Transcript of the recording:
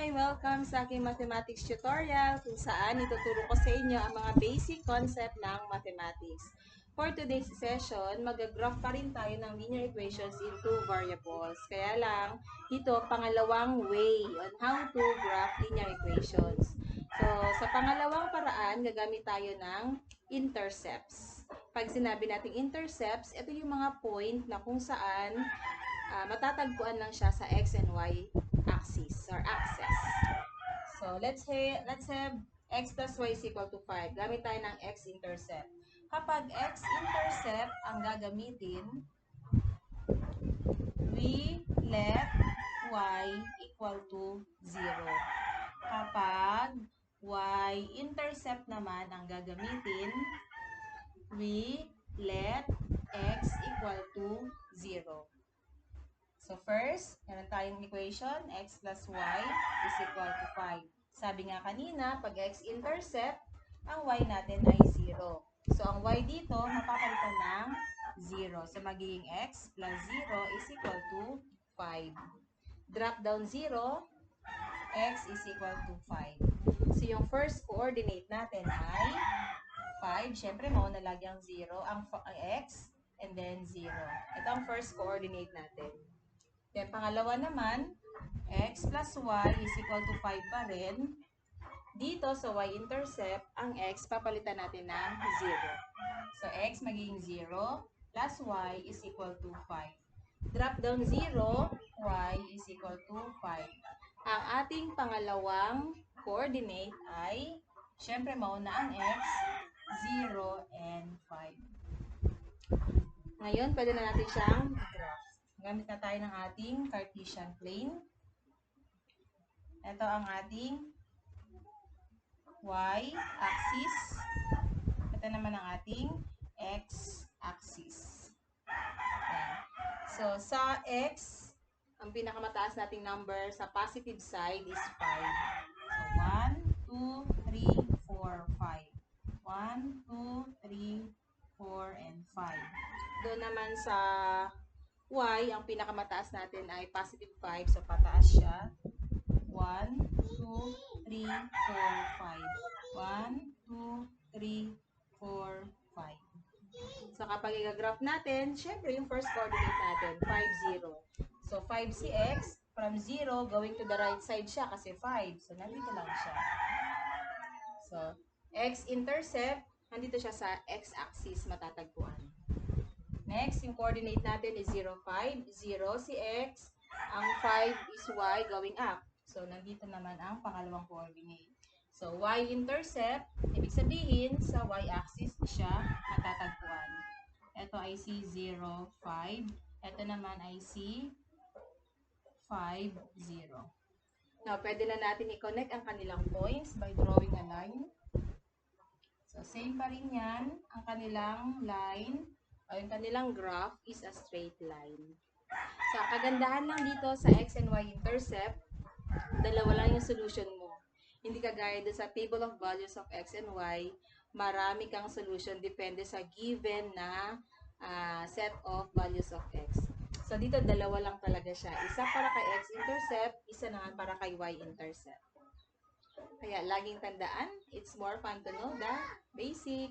Hi! Welcome sa aking mathematics tutorial kung saan ituturo ko sa inyo ang mga basic concept ng mathematics. For today's session, mag-graph pa rin tayo ng linear equations in two variables. Kaya lang, ito pangalawang way on how to graph linear equations. So, sa pangalawang paraan, gagamit tayo ng intercepts. Pag sinabi nating intercepts, ito yung mga point na kung saan matatagpuan lang siya sa x and y axis or axis. So, let's have x plus y is equal to 5. Gamit tayo ng x-intercept. Kapag x-intercept ang gagamitin, we let y equal to 0. Kapag y-intercept naman ang gagamitin, we let x equal to 0. So first, meron tayong equation, x plus y is equal to 5. Sabi nga kanina, pag x-intercept, ang y natin ay 0. So ang y dito, mapapalitan ng 0. So magiging x plus 0 is equal to 5. Drop down 0, x is equal to 5. So yung first coordinate natin ay 5. Siyempre, mauna lagi ang 0, ang x, and then 0. Ito ang first coordinate natin. Then, pangalawa naman, x plus y is equal to 5 pa rin. Dito, sa y-intercept, ang x papalitan natin ng 0. So, x magiging 0 plus y is equal to 5. Drop down 0, y is equal to 5. Ang ating pangalawang coordinate ay, syempre, mauna ang x, 0 and 5. Ngayon, pwede na natin siyang graph. Gamit na tayo ng ating Cartesian plane. Ito ang ating y-axis. Ito naman ang ating x-axis. So, sa x, ang pinakamataas nating number sa positive side is 5. So, 1, 2, 3, 4, 5. 1, 2, 3, 4, and 5. Doon naman sa y, ang pinakamataas natin ay positive 5. So, pataas siya. 1, 2, 3, 4, 5. 1, 2, 3, 4, 5. So, kapag i-graph natin, syempre yung first coordinate natin, 5, 0. So, 5 si x, from 0, going to the right side siya kasi 5. So, nandito lang siya. So, x-intercept, nandito siya sa x-axis matatagpuan. Next, yung coordinate natin is 0, 5. 0 si x. Ang 5 is y going up. So, nandito naman ang pangalawang coordinate. So, y-intercept, ibig sabihin, sa y-axis siya matatagpuan. Ito ay si 0, 5. Ito naman ay si 5, 0. Now, pwede na natin i-connect ang kanilang points by drawing a line. So, same pa rin yan. Ang kanilang line o yung kanilang graph is a straight line. So, kagandahan lang dito sa x and y intercept, dalawa lang yung solution mo. Hindi kagaya doon sa table of values of x and y, marami kang solution depende sa given na set of values of x. So, dito dalawa lang talaga siya. Isa para kay x-intercept, isa naman para kay y-intercept. Kaya, laging tandaan, it's more fun to know the basic.